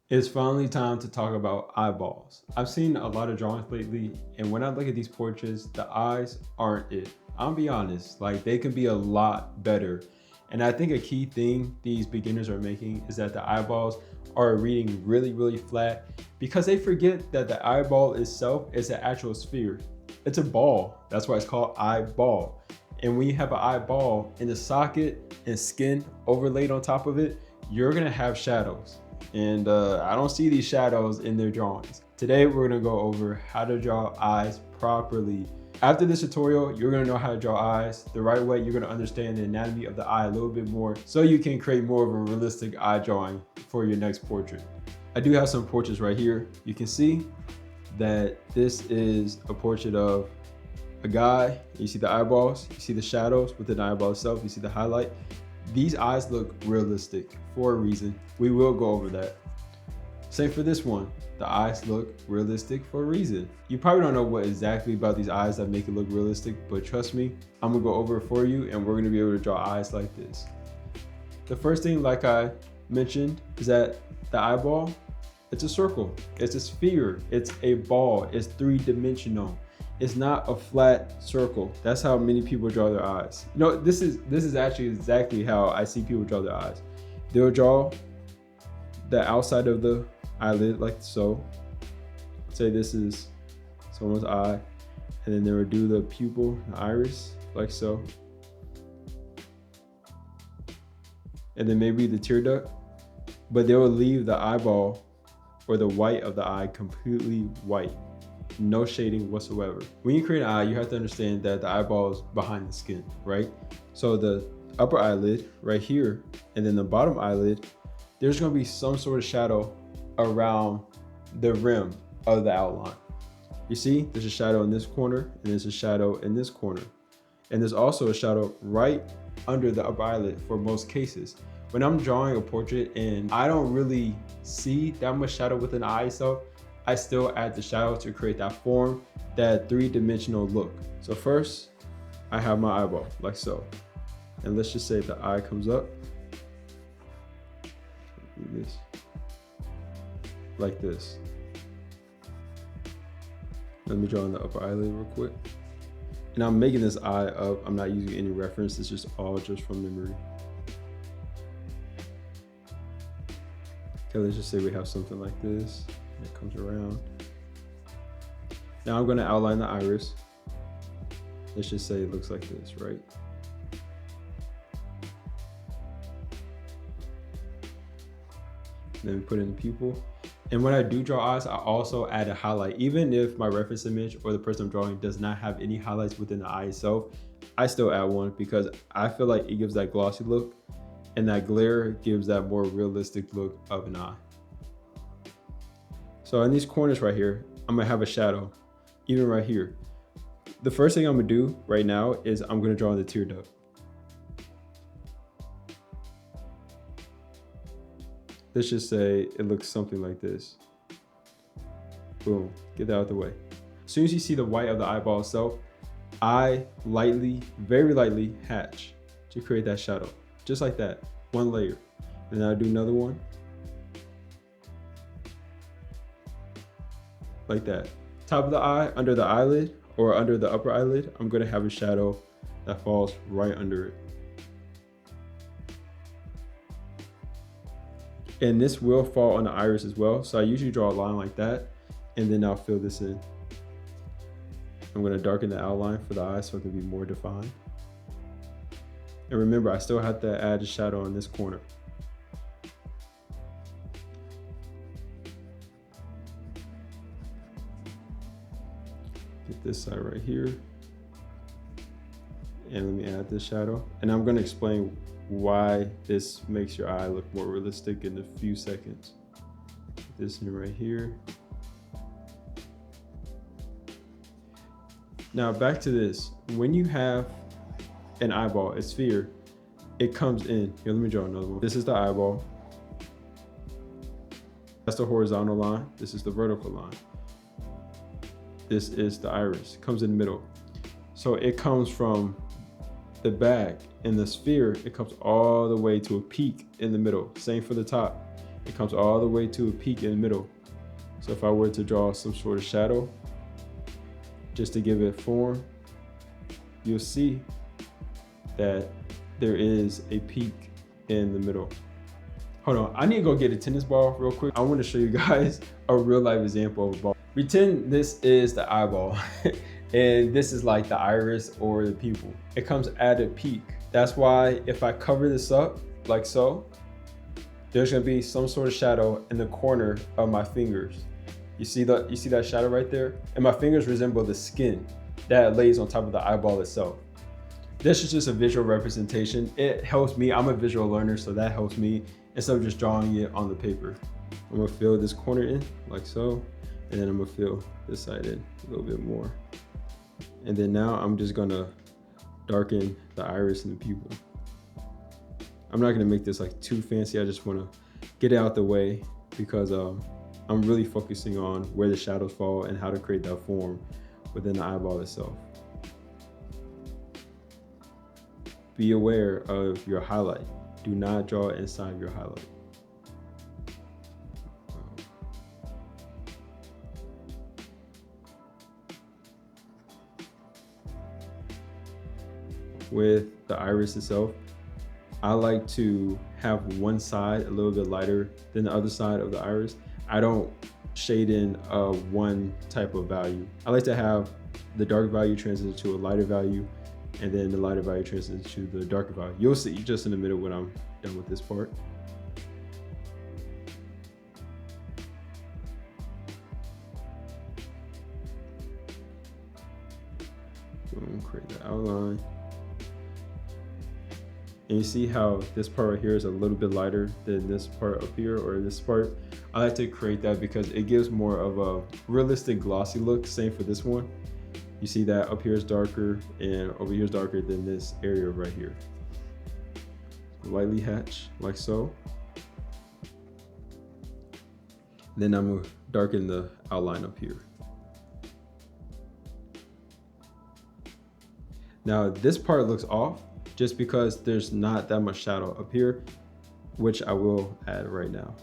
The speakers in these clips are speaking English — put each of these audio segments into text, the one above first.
It's finally time to talk about eyeballs. I've seen a lot of drawings lately, and when I look at these portraits, the eyes aren't it. I'll be honest, like they can be a lot better. And I think a key thing these beginners are making is that the eyeballs are reading really flat because they forget that the eyeball itself is an actual sphere. It's a ball. That's why it's called eyeball. And when you have an eyeball in the socket and skin overlaid on top of it, you're gonna have shadows. And I don't see these shadows in their drawings. Today, we're gonna go over how to draw eyes properly. After this tutorial, you're gonna know how to draw eyes the right way. You're gonna understand the anatomy of the eye a little bit more so you can create more of a realistic eye drawing for your next portrait. I do have some portraits right here. You can see that this is a portrait of a guy. You see the eyeballs, you see the shadows within the eyeball itself, you see the highlight. These eyes look realistic for a reason. We will go over that. Same for this one. The eyes look realistic for a reason. You probably don't know what exactly about these eyes that make it look realistic, but trust me, I'm gonna go over it for you and we're gonna be able to draw eyes like this. The first thing, like I mentioned, is that the eyeball, it's a circle, it's a sphere, it's a ball, it's three-dimensional. It's not a flat circle. That's how many people draw their eyes. You know, this is actually exactly how I see people draw their eyes. They'll draw the outside of the eyelid like so. Say this is someone's eye, and then they will do the pupil, the iris, like so. And then maybe the tear duct, but they will leave the eyeball or the white of the eye completely white. No shading whatsoever. When you create an eye, you have to understand that the eyeball is behind the skin, right? So the upper eyelid right here, and then the bottom eyelid, there's gonna be some sort of shadow around the rim of the outline. You see, there's a shadow in this corner, and there's a shadow in this corner. And there's also a shadow right under the upper eyelid for most cases. When I'm drawing a portrait and I don't really see that much shadow within the eye itself, I still add the shadow to create that form, that three-dimensional look. So first, I have my eyeball, like so. And let's just say the eye comes up, like this. Let me draw in the upper eyelid real quick. And I'm making this eye up. I'm not using any reference. It's just all just from memory. Okay, let's just say we have something like this. It comes around. Now I'm going to outline the iris. Let's just say it looks like this, right? Then we put in the pupil. And when I do draw eyes, I also add a highlight. Even if my reference image or the person I'm drawing does not have any highlights within the eye itself, I still add one because I feel like it gives that glossy look, and that glare gives that more realistic look of an eye. So in these corners right here, I'm gonna have a shadow, even right here. The first thing I'm gonna do right now is I'm gonna draw the tear duct. Let's just say it looks something like this. Boom, get that out of the way. As soon as you see the white of the eyeball itself, I lightly, very lightly hatch to create that shadow. Just like that, one layer. And then I do another one. Like that. Top of the eye, under the eyelid, or under the upper eyelid, I'm gonna have a shadow that falls right under it. And this will fall on the iris as well. So I usually draw a line like that, and then I'll fill this in. I'm gonna darken the outline for the eye so it can be more defined. And remember, I still have to add a shadow on this corner. Get this side right here. And let me add this shadow. And I'm gonna explain why this makes your eye look more realistic in a few seconds. Put this in right here. Now back to this. When you have an eyeball, a sphere, it comes in. Here, let me draw another one. This is the eyeball. That's the horizontal line. This is the vertical line. This is the iris. It comes in the middle. So it comes from the back. In the sphere, it comes all the way to a peak in the middle. Same for the top. It comes all the way to a peak in the middle. So if I were to draw some sort of shadow, just to give it form, you'll see that there is a peak in the middle. Hold on, I need to go get a tennis ball real quick. I want to show you guys a real life example of a ball. Pretend this is the eyeball and this is like the iris or the pupil. It comes at a peak. That's why if I cover this up like so, there's gonna be some sort of shadow in the corner of my fingers. You see that shadow right there? And my fingers resemble the skin that lays on top of the eyeball itself. This is just a visual representation. It helps me, I'm a visual learner, so that helps me instead of just drawing it on the paper. I'm gonna fill this corner in like so, and then I'm gonna fill this side in a little bit more. And then now I'm just gonna darken the iris and the pupil. I'm not gonna make this like too fancy. I just wanna get it out the way because I'm really focusing on where the shadows fall and how to create that form within the eyeball itself. Be aware of your highlight. Do not draw inside your highlight. With the iris itself, I like to have one side a little bit lighter than the other side of the iris. I don't shade in one type of value. I like to have the dark value transition to a lighter value, and then the lighter value transition to the darker value. You'll see just in the middle when I'm done with this part. Boom, create the outline. And you see how this part right here is a little bit lighter than this part up here or this part. I like to create that because it gives more of a realistic glossy look. Same for this one. You see that up here is darker and over here is darker than this area right here. Lightly hatch like so. Then I'm gonna darken the outline up here. Now this part looks off just because there's not that much shadow up here, which I will add right now.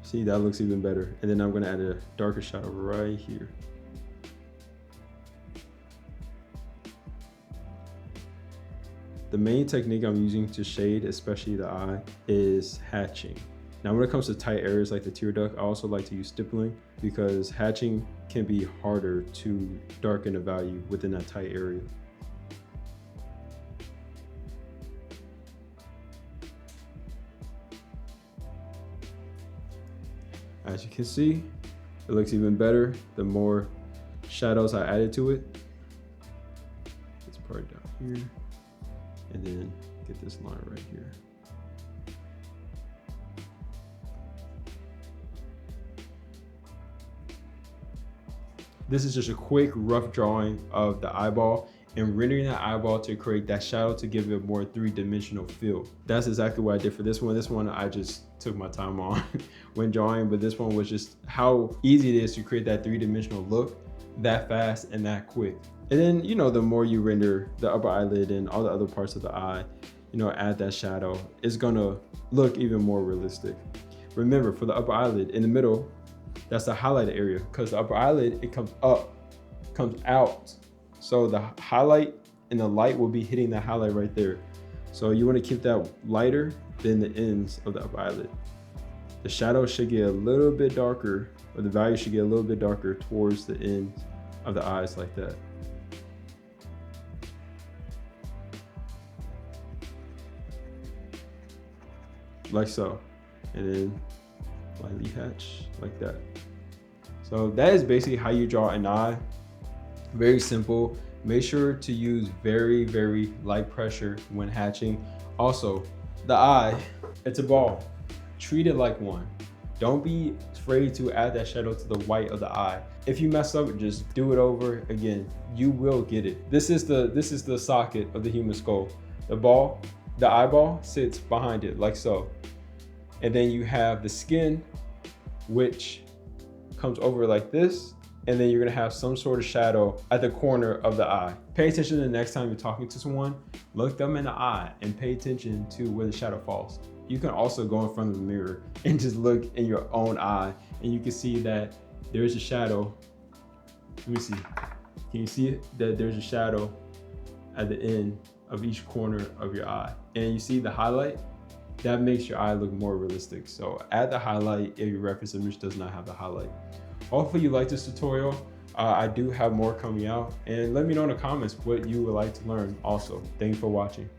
See, that looks even better. And then I'm gonna add a darker shadow right here. The main technique I'm using to shade, especially the eye, is hatching. Now when it comes to tight areas like the tear duct, I also like to use stippling because hatching can be harder to darken a value within that tight area. As you can see, it looks even better the more shadows I added to it. This part down here, and then get this line right here. This is just a quick rough drawing of the eyeball and rendering that eyeball to create that shadow to give it a more three-dimensional feel. That's exactly what I did for this one. This one I just took my time on when drawing, but this one was just how easy it is to create that three-dimensional look that fast and that quick. And then, you know, the more you render the upper eyelid and all the other parts of the eye, you know, add that shadow, it's gonna look even more realistic. Remember, for the upper eyelid in the middle, that's the highlighted area because the upper eyelid, it comes up, comes out. So the highlight and the light will be hitting that highlight right there. So you want to keep that lighter than the ends of the upper eyelid. The shadow should get a little bit darker, or the value should get a little bit darker towards the ends of the eyes like that. Like so. And then lightly hatch like that. So that is basically how you draw an eye. Very simple. Make sure to use very, very light pressure when hatching. Also, the eye, it's a ball. Treat it like one. Don't be afraid to add that shadow to the white of the eye. If you mess up, just do it over again. You will get it. This is the socket of the human skull. The ball, the eyeball sits behind it like so. And then you have the skin, which comes over like this. And then you're gonna have some sort of shadow at the corner of the eye. Pay attention the next time you're talking to someone, look them in the eye and pay attention to where the shadow falls. You can also go in front of the mirror and just look in your own eye and you can see that there's a shadow. Let me see, can you see it? That there's a shadow at the end of each corner of your eye. And you see the highlight? That makes your eye look more realistic. So add the highlight if your reference image does not have the highlight. Hopefully you like this tutorial. I do have more coming out, and let me know in the comments what you would like to learn also. Thank you for watching.